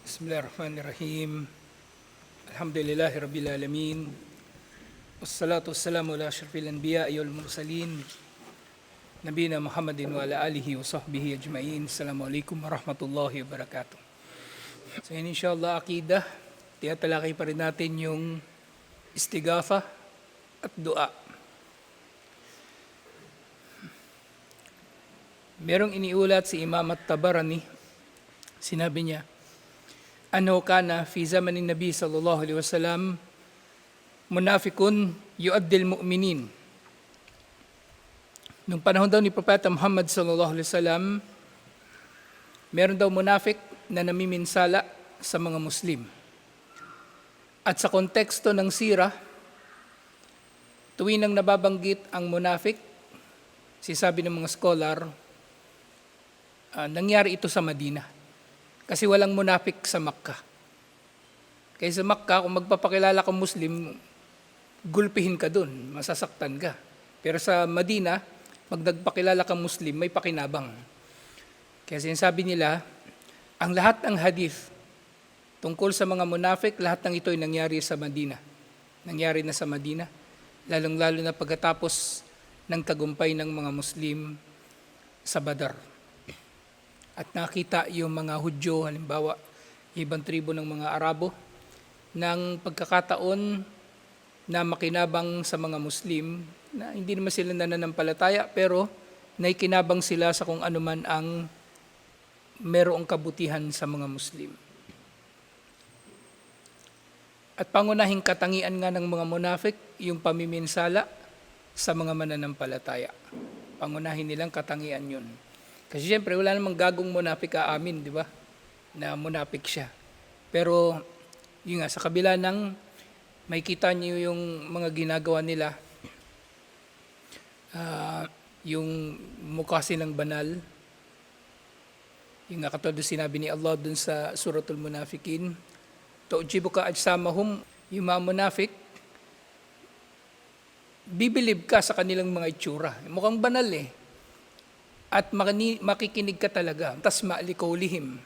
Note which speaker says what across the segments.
Speaker 1: Bismillahirrahmanirrahim. Alhamdulillahi Rabbil Alamin. Wassalatu wassalamu ala asyrafil anbiya'i wal mursalin. Nabiyina Muhammadin wa ala alihi wa sahbihi ajma'in. Assalamualaikum warahmatullahi wabarakatuh. So yun insyaAllah akidah, tiyatalakay pa rin natin yung istighatha at dua. Merong iniulat si Imam at-Tabarani, sinabi niya, ano kana fi zamanin Nabi sallallahu alaihi wasallam munafikun yu'addil mu'minin. Nung panahon daw ni Propeta Muhammad sallallahu alaihi wasallam, meron daw munafik na namiminsala sa mga Muslim. At sa konteksto ng sira, tuwing nang nababanggit ang munafik, sisabi ng mga scholar, nangyari ito sa Madina. Kasi walang munafik sa Makkah. Kaya sa Makkah, kung magpapakilala kang Muslim, gulpihin ka dun, masasaktan ka. Pero sa Madina, pag nagpakilala kang Muslim, may pakinabang. Kaya sinasabi nila, ang lahat ng hadith tungkol sa mga munafik, lahat ng ito ay nangyari sa Madina. Nangyari na sa Madina, lalong-lalo na pagkatapos ng tagumpay ng mga Muslim sa Badar. At nakita yung mga Hudyo, halimbawa, ibang tribo ng mga Arabo, ng pagkakataon na makinabang sa mga Muslim, na hindi naman sila nananampalataya, pero naikinabang sila sa kung anuman ang merong kabutihan sa mga Muslim. At pangunahing katangian nga ng mga munafik, yung pamiminsala sa mga mananampalataya. Pangunahin nilang katangian yun. Kasi siyempre, wala namang gagong munafik aamin, di ba? Na munafik siya. Pero, yun nga, sa kabila ng may kita niyo yung mga ginagawa nila, yung mukha silang banal, yung nga katulad sinabi ni Allah dun sa Suratul Munafikin, tu'jibuka ajsamahum, yung mga munafik, bibilib ka sa kanilang mga itsura. Mukhang banal eh. At makikinig ka talaga. Tas ma'likawlihim,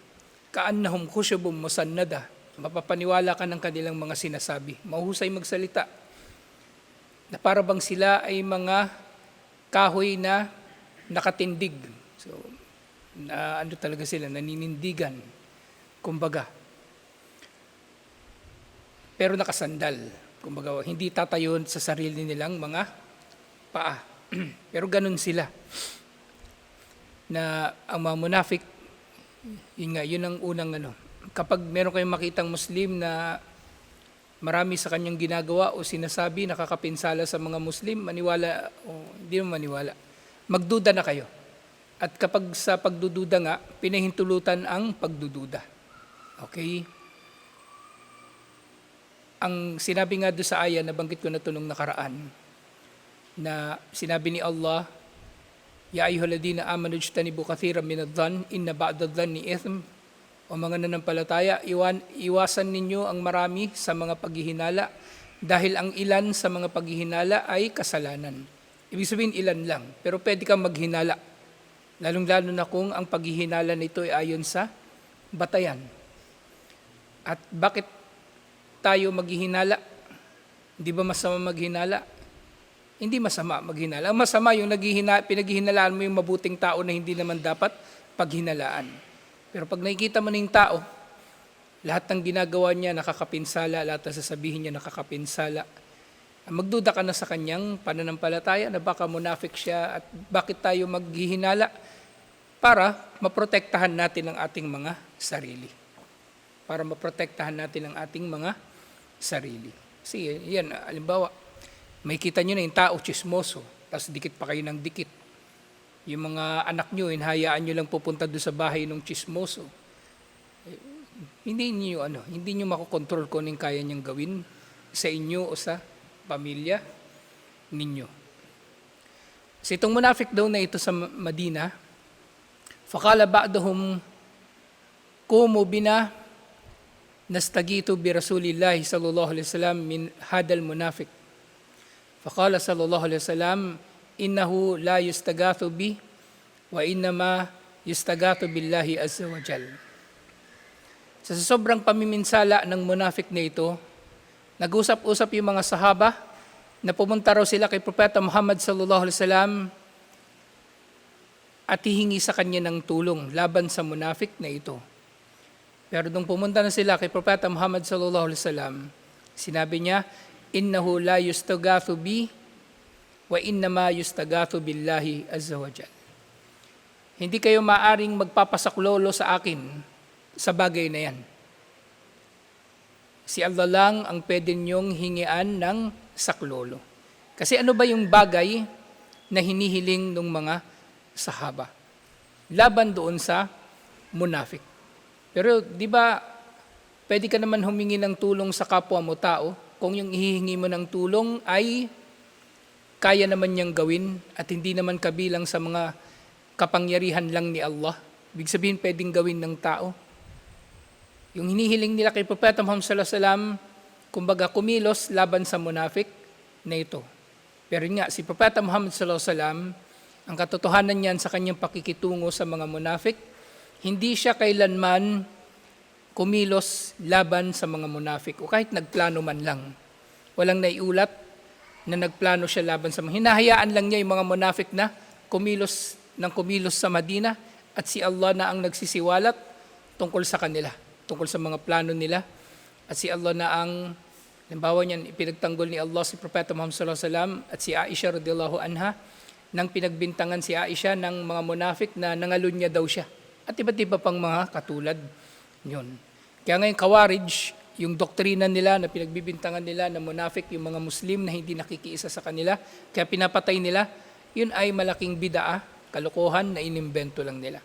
Speaker 1: kaannahum khusyubum musannada. Mapapaniwala ka ng kanilang mga sinasabi. Mahusay magsalita. Na para bang sila ay mga kahoy na nakatindig. So, na ano talaga sila, naninindigan. Kumbaga. Pero nakasandal. Kumbaga, hindi tatayon sa sarili nilang mga paa. Pero ganun sila. Na ang mga munafik, yun ang unang ano. Kapag meron kayong makitang Muslim na marami sa kanyang ginagawa o sinasabi, nakakapinsala sa mga Muslim, maniwala o hindi mo maniwala. Magduda na kayo. At kapag sa pagdududa nga, pinahintulutan ang pagdududa. Okay? Ang sinabi nga doon sa aya, nabanggit ko na ito nung nakaraan, na sinabi ni Allah, Ya ayyuhalladhina amanu ijtanibu kathiran minadh-dhann inna ba'dadh-dhanni ithm. O mga nanampalataya, iwasan ninyo ang marami sa mga paghihinala dahil ang ilan sa mga paghihinala ay kasalanan. Ibig sabihin ilan lang, pero pwede kang maghinala. Lalong-lalo na kung ang paghihinala nito ay ayon sa batayan. At bakit tayo maghihinala? Hindi ba masama maghinala? Hindi masama maghinala. Ang masama yung pinaghihinalaan mo yung mabuting tao na hindi naman dapat paghinalaan. Pero pag nakikita mo na yung tao, lahat ng ginagawa niya nakakapinsala, lahat ng sasabihin niya nakakapinsala, magduda ka na sa kanyang pananampalataya na baka munafik siya at bakit tayo maghihinala para maprotektahan natin ang ating mga sarili. Para maprotektahan natin ang ating mga sarili. Kasi yan, halimbawa, may kita nyo na yung tao, chismoso, tapos dikit pa kayo ng dikit. Yung mga anak nyo, hinahayaan nyo lang pupunta doon sa bahay ng chismoso. Hindi nyo makokontrol kung anong kaya niyang gawin sa inyo o sa pamilya ninyo. So itong munafik daw na ito sa Madina, faqala ba'dahum qumu bina nastagitu bi Rasulillahi sallallahu alaihi wasallam min hadal munafik. Faqala sallallahu alaihi wasallam, innahu la yustagathu bi wa innama yustagathu billahi azza wa jal. Sa sobrang pamiminsala ng munafik na ito, nag-usap-usap yung mga sahaba na pumunta raw sila kay Propeta Muhammad sallallahu alaihi wasallam at hihingi sa kanya ng tulong laban sa munafik na ito. Pero nung pumunta na sila kay Propeta Muhammad sallallahu alaihi wasallam, sinabi niya, "Innahu la yustagathu bi wa innama yustagathu billahi azza wa jalla." Hindi kayo maaring magpapasaklolo sa akin sa bagay na yan. Si Allah lang ang pwede niyong hingian ng saklolo. Kasi ano ba yung bagay na hinihiling ng mga sahaba? Laban doon sa munafik. Pero di ba pwede ka naman humingi ng tulong sa kapwa mo tao kung yung ihihingi mo ng tulong ay kaya naman niyang gawin at hindi naman kabilang sa mga kapangyarihan lang ni Allah. Ibig sabihin pwedeng gawin ng tao. Yung hinihiling nila kay Propeta Muhammad sallallahu alaihi wasallam, kumbaga kumilos laban sa munafik na ito. Pero nga, si Propeta Muhammad sallallahu alaihi wasallam, ang katotohanan niyan sa kanyang pakikitungo sa mga munafik, hindi siya kailanman kumilos laban sa mga munafik o kahit nagplano man lang. Walang naiulat na nagplano siya laban sa mga. Hinahayaan lang niya yung mga munafik na kumilos sa Madina at si Allah na ang nagsisiwalat tungkol sa kanila, tungkol sa mga plano nila. At si Allah na ang, halimbawa niyan, ipinagtanggol ni Allah si Propeta Muhammad sallallahu alaihi wasallam at si Aisha radhiyallahu anha nang pinagbintangan si Aisha ng mga munafik na nangalunya daw siya. At iba't iba pang mga katulad yun. Kaya ngayon Khawarij, yung doktrina nila na pinagbibintangan nila na munafik yung mga Muslim na hindi nakikiisa sa kanila, kaya pinapatay nila, yun ay malaking bidaa, kalokohan na inimbento lang nila.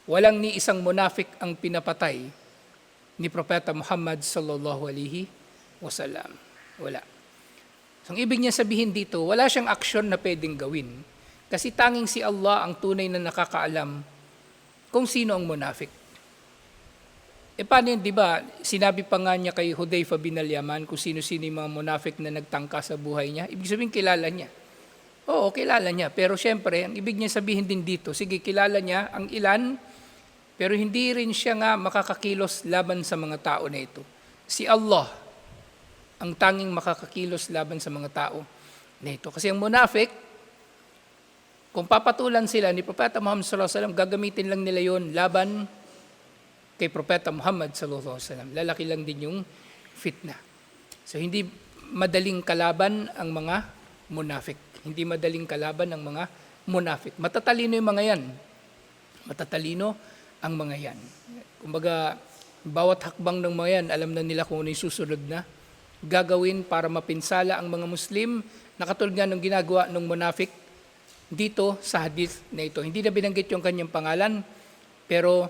Speaker 1: Walang ni isang munafik ang pinapatay ni Propeta Muhammad sallallahu alaihi wasallam. Wala. So, ang ibig niya sabihin dito, wala siyang aksyon na pwedeng gawin. Kasi tanging si Allah ang tunay na nakakaalam kung sino ang munafik. E paano yun, di ba? Sinabi pa nga niya kay Hudayfa bin al-Yaman kung sino-sino yung mga munafik na nagtangka sa buhay niya. Ibig sabihin, kilala niya. Oo, kilala niya. Pero syempre, ang ibig niya sabihin din dito, sige, kilala niya ang ilan, pero hindi rin siya nga makakakilos laban sa mga tao na ito. Si Allah ang tanging makakakilos laban sa mga tao na ito. Kasi ang munafik, kung papatulan sila ni Propeta Muhammad sallallahu alaihi wasallam, gagamitin lang nila yon laban kay Propeta Muhammad sallallahu alaihi wasallam. Lalaki lang din yung fitna. So hindi madaling kalaban ang mga munafik. Hindi madaling kalaban ang mga munafik. Matatalino yung mga yan. Matatalino ang mga yan. Kumbaga, bawat hakbang ng mga yan, alam na nila kung ano yung susunod na gagawin para mapinsala ang mga Muslim na katulad nga ng ginagawa ng munafik dito sa hadith na ito. Hindi na binanggit yung kanyang pangalan, pero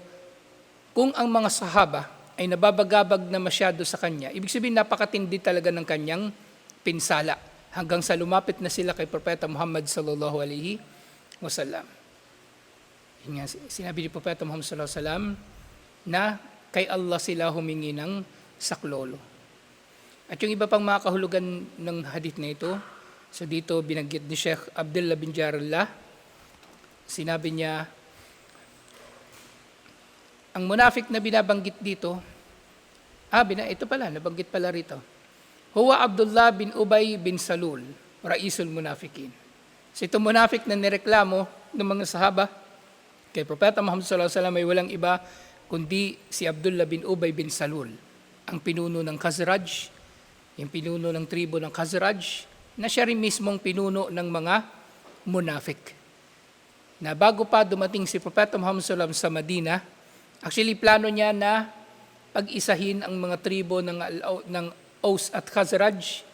Speaker 1: kung ang mga sahaba ay nababagabag na masyado sa kanya, ibig sabihin napakatindi talaga ng kanyang pinsala hanggang sa lumapit na sila kay Propeta Muhammad sallallahu alaihi wasallam. Sinabi ni Propeta Muhammad sallallahu alaihi wasallam na kay Allah sila humingi ng saklolo. At yung iba pang mga kahulugan ng hadith na ito, so dito binanggit ni Sheikh Abdullah bin Jarrallah, sinabi niya, ang munafik na binabanggit dito, ito pala, nabanggit pala rito. Huwa Abdullah bin Ubay bin Salul, raisul munafikin. So itong munafik na nireklamo ng mga sahaba, kay Propeta Muhammad sallallahu alaihi wasallam ay walang iba kundi si Abdullah bin Ubay bin Salul, ang pinuno ng Khazraj, yung pinuno ng tribo ng Khazraj, na siya rin mismong pinuno ng mga munafik. Na bago pa dumating si Propeta Muhammad sallallahu alaihi wasallam sa Madina, actually plano niya na pag-isahin ang mga tribo ng Aus at Khazraj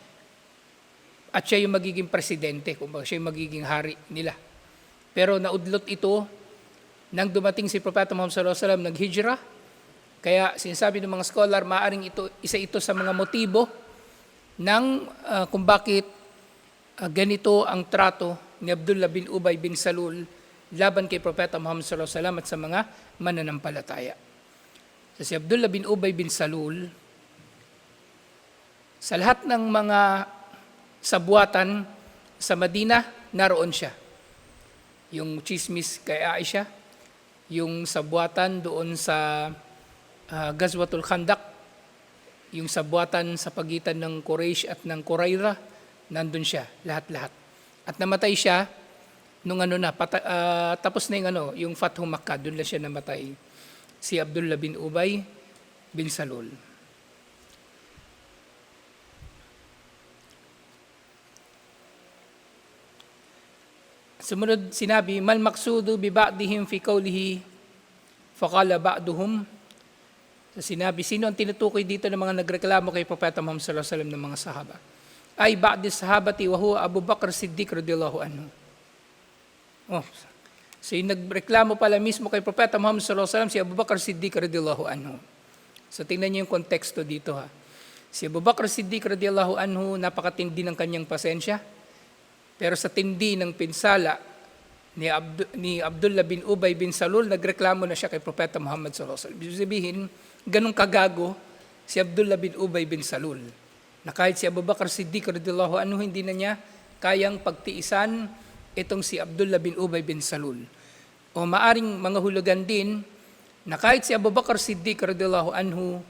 Speaker 1: at siya yung magiging presidente, kumbaga siya yung magiging hari nila. Pero naudlot ito nang dumating si Propeta Muhammad sallallahu alaihi wasallam nag-hijrah. Kaya sinasabi ng mga scholar, maaring isa ito sa mga motibo ng kung bakit ganito ang trato ni Abdullah bin Ubay bin Salul laban kay Propeta Muhammad sallallahu alaihi wasallam at sa mga mananampalataya. So, si Abdullah bin Ubay bin Salul, sa lahat ng mga sabuatan sa Madina, naroon siya. Yung chismis kay Aisha, yung sabuatan doon sa Ghazwatul Khandaq, yung sabuatan sa pagitan ng Quraysh at ng Qurayza, nandun siya, lahat-lahat. At namatay siya nung tapos na yung Fathu Makkah, doon lang siya namatay. Si Abdullah bin Ubay bin Salul. Sumunod sinabi, mal maksudu bi ba'dihim fi qawlihi faqala ba'duhum. So sinabi, sino ang tinutukoy dito ng mga nagreklamo kay Propeta Muhammad sallallahu alaihi wasallam ng mga sahaba? Ay ba'di sahabati wa huwa Abu Bakr Siddiq radhiyallahu anhu. So yung nagreklamo pala mismo kay Propeta Muhammad sallallahu alaihi wasallam si Abu Bakr Siddiq radhiyallahu anhu. So tingnan niyo yung konteksto dito ha. Si Abu Bakr Siddiq radhiyallahu anhu, napakatindi ng kanyang pasensya. Pero sa tindi ng pinsala ni Abdullah bin Ubay bin Salul, nagreklamo na siya kay Propeta Muhammad sallallahu alaihi wasallam. Ibig sabihin, ganun kagago si Abdullah bin Ubay bin Salul, na kahit si Abu Bakr Siddiq radhiyallahu anhu, hindi na niya kayang pagtiisan itong si Abdullah bin Ubay bin Salul. O maaring mga hulugan din na kahit si Abu Bakr Siddiq radhiyallahu anhu,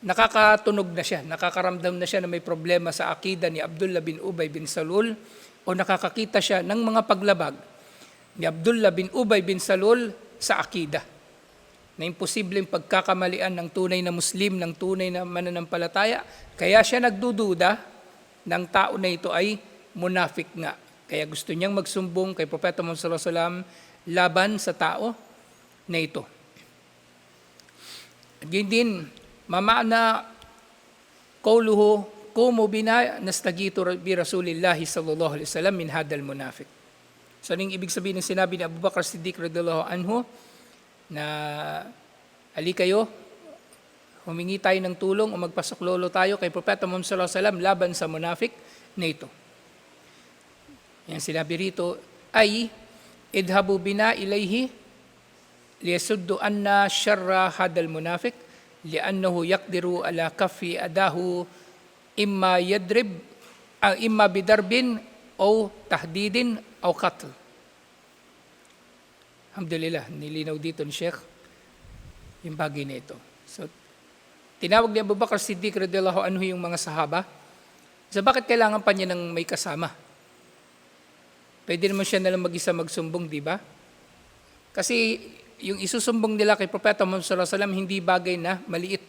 Speaker 1: nakakatunog na siya, nakakaramdam na siya na may problema sa akida ni Abdullah bin Ubay bin Salul, o nakakakita siya ng mga paglabag ni Abdullah bin Ubay bin Salul sa akida, na imposibleng pagkakamalian ng tunay na Muslim, ng tunay na mananampalataya. Kaya siya nagdududa ng tao na ito ay munafik nga. Kaya gusto niyang magsumbong kay Propeta Muhammad sallallahu alaihi wasallam laban sa tao na ito. Ganyan din, mamana qawluhu qumu bina nastagitu bi Rasulillahi sallallahu alaihi wasallam min hadal munafiq. So anong ibig sabihin ng sinabi ni Abu Bakr Siddiq radhiyallahu anhu na ali kayo, humingi tayo ng tulong o magpasuklolo tayo kay Propeta Muhammad sallallahu alaihi wasallam laban sa munafiq na ito. Yan sinabi rito ay idhabu bina ilayhi liyasuddu anna syarra hadal munafiq li'annahu yaqdiru ala kaffi adahu imma yadrib imma bidarbin o tahdidin o qatl. Alhamdulillah, nilinaw dito ni Sheikh yung bagay na ito. So, tinawag ni Abu Bakr Siddiq radhiyallahu anhu yung mga sahaba. So, bakit kailangan pa niya ng may kasama? Pwede naman siya nalang mag-isa magsumbong, di ba? Kasi yung isusumbong nila kay Propeta Muhammad sallallahu alaihi wasallam hindi bagay na maliit.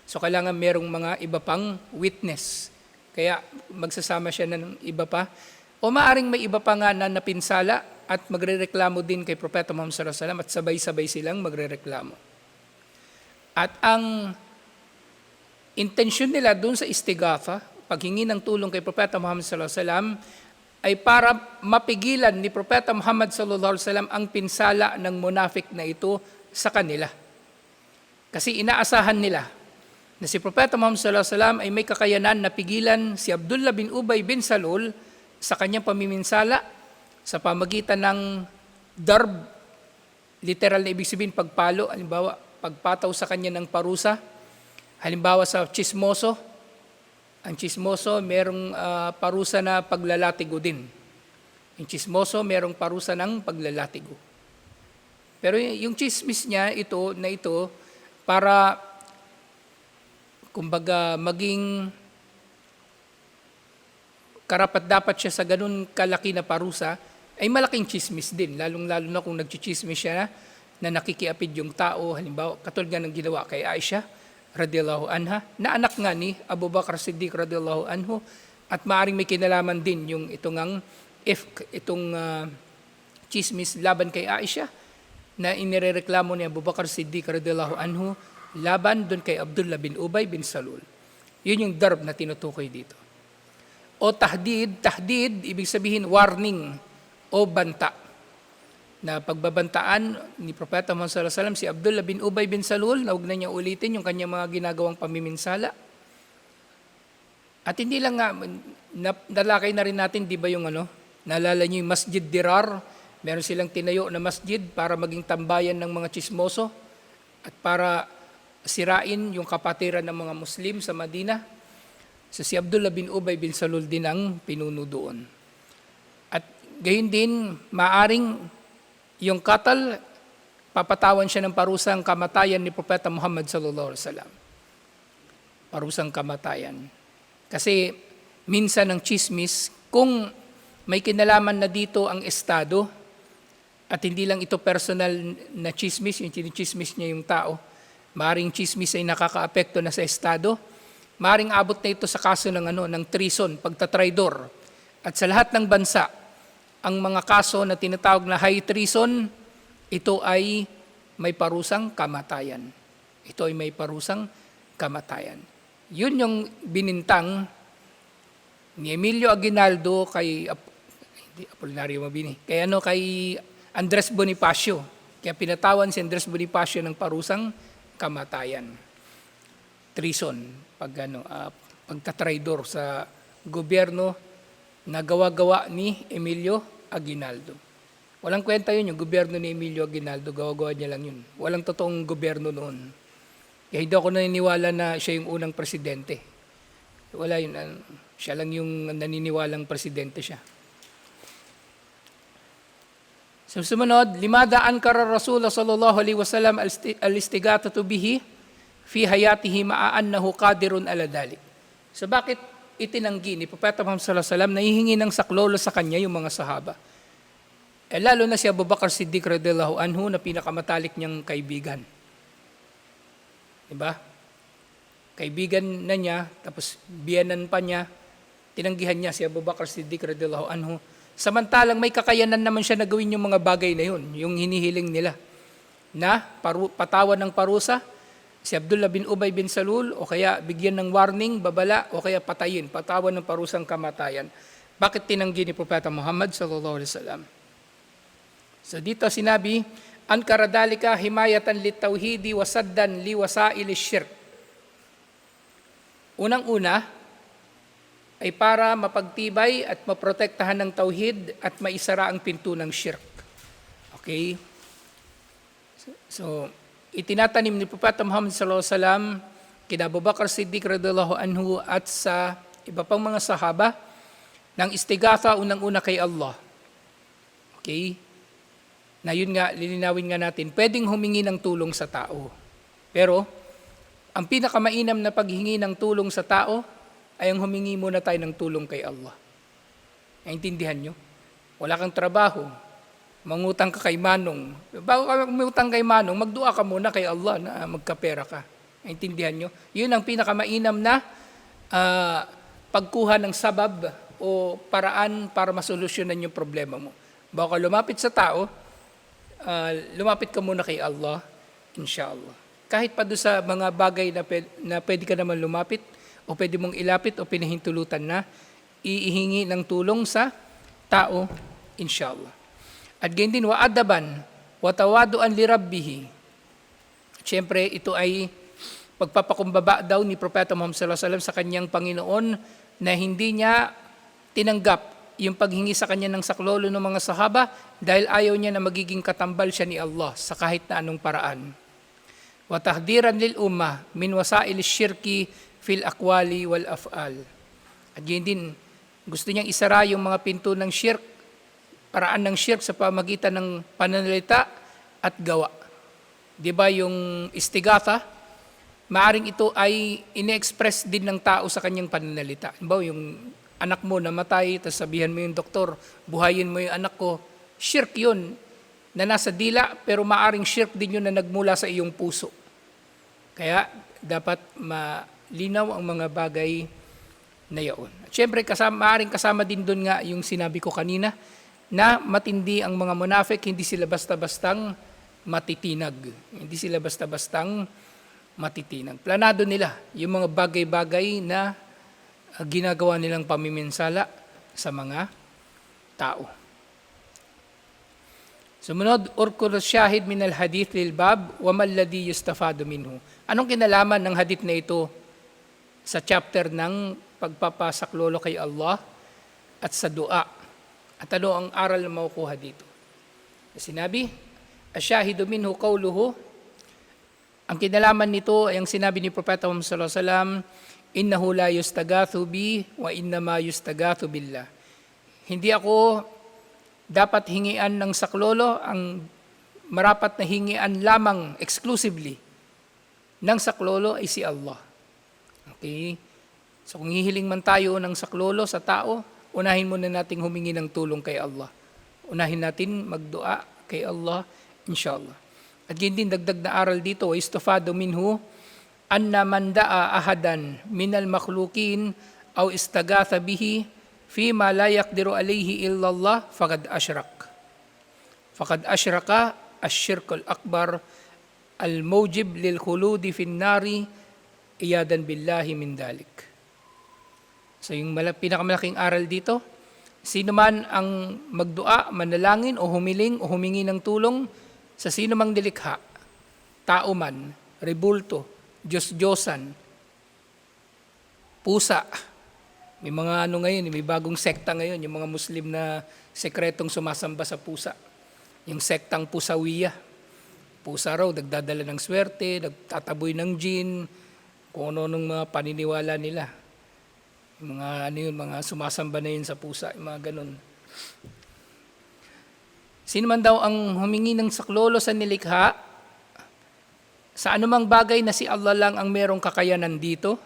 Speaker 1: So kailangan merong mga iba pang witness. Kaya magsasama siya ng iba pa. O maaring may iba pa nga na napinsala at magrereklamo din kay Propeta Muhammad sallallahu alaihi wasallam at sabay-sabay silang magrereklamo. At ang intensyon nila doon sa istighatha, paghingi ng tulong kay Propeta Muhammad sallallahu alaihi wasallam, ay para mapigilan ni Propeta Muhammad sallallahu alaihi wasallam ang pinsala ng munafik na ito sa kanila. Kasi inaasahan nila na si Propeta Muhammad sallallahu alaihi wasallam ay may kakayanan na pigilan si Abdullah bin Ubay bin Salul sa kanyang pamiminsala sa pamagitan ng darb, literal na ibig sabihin pagpalo, halimbawa pagpataw sa kanya ng parusa, halimbawa sa chismoso. Ang chismoso, merong parusa na paglalatigo din. Yung chismoso, merong parusa ng paglalatigo. Pero yung chismis niya, ito, para, kumbaga, maging karapat-dapat siya sa ganun kalaki na parusa, ay malaking chismis din. Lalong-lalo na kung nagchichismis siya na nakikiapid yung tao, halimbawa, katulad nga ng ginawa kay Aisha, radhiyallahu anha, na anak nga ni Abu Bakr Siddiq radhiyallahu anhu, at maaring may kinalaman din yung itong chismis laban kay Aisha na inirereklamo ni Abu Bakr Siddiq radhiyallahu anhu laban doon kay Abdullah bin Ubay bin Salul. Yun yung darb na tinutukoy dito. O tahdid, ibig sabihin warning o banta. Na pagbabantaan ni Propeta Muhammad sallallahu alaihi wasallam si Abdullah bin Ubay bin Salul na huwag na niya ulitin yung kanyang mga ginagawang pamiminsala. At hindi lang nga, nalakay na rin natin, di ba yung naalala niyo yung Masjid Dirar, meron silang tinayo na masjid para maging tambayan ng mga chismoso at para sirain yung kapatiran ng mga Muslim sa Madina. So si Abdullah bin Ubay bin Salul din ang pinuno doon. At gayon din, maaring yung katal papatawan siya ng parusang kamatayan ni Propeta Muhammad sallallahu alaihi wasallam. Parusang kamatayan. Kasi minsan ng chismis, kung may kinalaman na dito ang estado, at hindi lang ito personal na chismis, yung chinichismis niya yung tao, maaaring chismis ay nakakaapekto na sa estado, maaaring abot na ito sa kaso ng treason, pagtatraidor. At sa lahat ng bansa, ang mga kaso na tinatawag na high treason, ito ay may parusang kamatayan. Ito ay may parusang kamatayan. Yun yung binintang ni Emilio Aguinaldo kay Apolinario Mabini. Kay Andres Bonifacio. Kaya pinatawan si Andres Bonifacio ng parusang kamatayan. Treason, pagtatraidor sa gobyerno na gawa-gawa ni Emilio Aguinaldo. Walang kwenta yun, yung gobyerno ni Emilio Aguinaldo, gawa-gawa niya lang yun. Walang totoong gobyerno noon. Kaya hindi ako naniniwala na siya yung unang presidente. Wala yun, siya lang yung naniniwalang presidente siya. So, sumunod, limada ankara Rasulullah sallallahu alaihi wasallam al-istigatatu bihi fi hayatihi ma'annahu qadirun ala dalik. So bakit itinanggi ni Propeta Muhammad sallallahu alaihi wasallam na hihingi ng saklolo sa kanya yung mga sahaba? Lalo na si Abu Bakar Siddiq radhiyallahu anhu na pinakamatalik niyang kaibigan. Diba? Kaibigan na niya, tapos biyanan pa niya, tinanggihan niya si Abu Bakar Siddiq radhiyallahu anhu. Samantalang may kakayanan naman siya na gawin yung mga bagay na yun, yung hinihiling nila. Na patawan ng parusa, si Abdullah bin Ubay bin Salul, o kaya bigyan ng warning, babala, o kaya patayin, patawan ng parusang kamatayan. Bakit tinanggi ni Propeta Muhammad sallallahu alaihi wasallam? So dito sinabi, ankara dalika himayatan litawhidi wa saddan liwasail syirk. Unang-una ay para mapagtibay at maprotektahan ng tauhid at maisara ang pinto ng syirk. Okay? So itinatanim ni Propeta Muhammad sallallahu alaihi wasallam kina Abu Bakar Siddiq radhiyallahu anhu at sa iba pang mga sahaba ng istighatha unang-una kay Allah. Okay? Na yun nga, lilinawin nga natin, pwedeng humingi ng tulong sa tao. Pero, ang pinakamainam na paghingi ng tulong sa tao ay ang humingi muna tayo ng tulong kay Allah. Naintindihan nyo? Wala kang trabaho, mangutang ka kay Manong. Bago ka mangutang kay Manong, magdua ka muna kay Allah na magkapera ka. Naintindihan nyo? Yun ang pinakamainam na pagkuha ng sabab o paraan para masolusyonan yung problema mo. Bago ka lumapit sa tao, lumapit ka muna kay Allah, inshallah. Kahit pa doon sa mga bagay na pwede ka naman lumapit, o pwede mong ilapit o pinahintulutan na, iihingi ng tulong sa tao, inshallah. At ganyan din, wa'adaban, watawaduan li rabbihi. Siyempre, ito ay pagpapakumbaba daw ni Propeta Muhammad sallallahu alaihi wasallam sa kanyang Panginoon na hindi niya tinanggap yung paghingi sa kanya ng saklolo ng mga sahaba dahil ayaw niya na magiging katambal siya ni Allah sa kahit na anong paraan. Wa tahdiran lil ummah min wasail syirki fil aqwali wal af'al. At yun din, gusto niyang isara yung mga pinto ng syirk, paraan ng syirk sa pamagitan ng pananalita at gawa. Di ba yung istighatha, maaring ito ay ine-express din ng tao sa kanyang pananalita. Diba yung anak mo namatay, tapos sabihan mo yung doktor, buhayin mo yung anak ko, shirk yun, na nasa dila, pero maaring shirk din yun na nagmula sa iyong puso. Kaya dapat malinaw ang mga bagay na yun. At syempre, maaring kasama din doon nga yung sinabi ko kanina, na matindi ang mga munafik, hindi sila basta-bastang matitinag. Hindi sila basta-bastang matitinag. Planado nila yung mga bagay-bagay na ginagawa nilang pamiminsala sa mga tao. Sumunod, urkur syahid min al-hadith lil bab wa mal ladhi yustafadu minhu. Anong kinalaman ng hadith na ito sa chapter ng pagpapasaklolo kay Allah at sa dua? At ano ang aral na makukuha dito? Sinabi, asyahidu minhu qawluhu, ang kinalaman nito ay ang sinabi ni Propeta Muhammad sallallahu alaihi wasallam, innahu la yustagathu bi wa innama yustagathu billah. Hindi ako dapat hingian ng saklolo, ang marapat na hingian lamang exclusively ng saklolo ay si Allah. Okay? So kung hihiling man tayo ng saklolo sa tao, unahin muna nating humingi ng tulong kay Allah. Unahin natin magdua kay Allah, inshallah. At yun din, dagdag na aral dito, istufado minhu, anna man da'a ahadan minal makhlukin aw istagatha bihi fima la yaqdiru alayhi illallah faqad ashrak. Faqad ashraka asyirkul akbar al-mawjib lil khuludi fin nari iyadan billahi min dalik. So yung pinakamalaking aral dito, sino man ang magdua, manalangin o humiling o humingi ng tulong sa sino mang nilikha, tao man, rebulto, Diyos-Diyosan, pusa. May mga ngayon, may bagong sekta ngayon, yung mga Muslim na sekretong sumasamba sa pusa. Yung sektang Pusawiya. Pusa raw, nagdadala ng swerte, nagtataboy ng jin, kung ano nung mga paniniwala nila. Yung mga mga sumasamba na yun sa pusa, yung mga ganun. Sino man daw ang humingi ng saklolo sa nilikha, sa anumang bagay na si Allah lang ang merong kakayanan dito,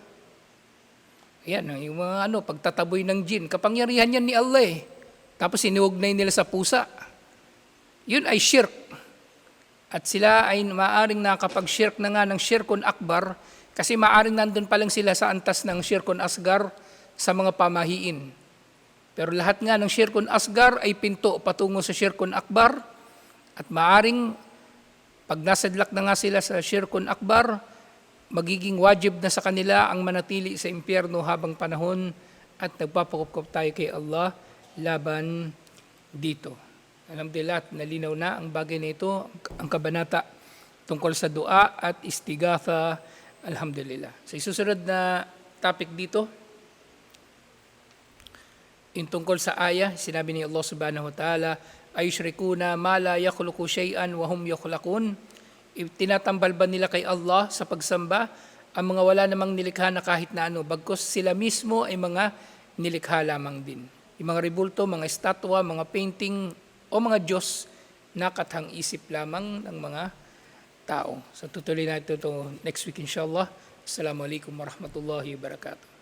Speaker 1: yan, yung mga pagtataboy ng jin, kapangyarihan yan ni Allah eh. Tapos sinuugnay nila sa pusa. Yun ay shirk. At sila ay maaring nakapag-shirk na nga ng shirkun akbar, kasi maaring nandun pa lang sila sa antas ng shirkun asgar sa mga pamahiin. Pero lahat nga ng shirkun asgar ay pinto patungo sa shirkun akbar, at maaring pag nasadlak na nga sila sa shirkun akbar, magiging wajib na sa kanila ang manatili sa impyerno habang panahon, at nagpapakupkop tayo kay Allah laban dito. Alhamdulillah, nalinaw na ang bagay na ito, ang kabanata tungkol sa dua at istigatha. Alhamdulillah. Sa susunod na topic dito, yung tungkol sa ayah, sinabi ni Allah subhanahu wa ta'ala, ayushrikuna ma la yakhluqu shay'an wa hum yukhlaqun. Tinatambal ba nila kay Allah sa pagsamba ang mga wala namang nilikha na kahit na ano, bagkus sila mismo ay mga nilikha lamang din. Yung mga rebulto, mga estatwa, mga painting o mga Diyos na kathang isip lamang ng mga tao. So tutuloy natin ito next week inshallah. Assalamualaikum warahmatullahi wabarakatuh.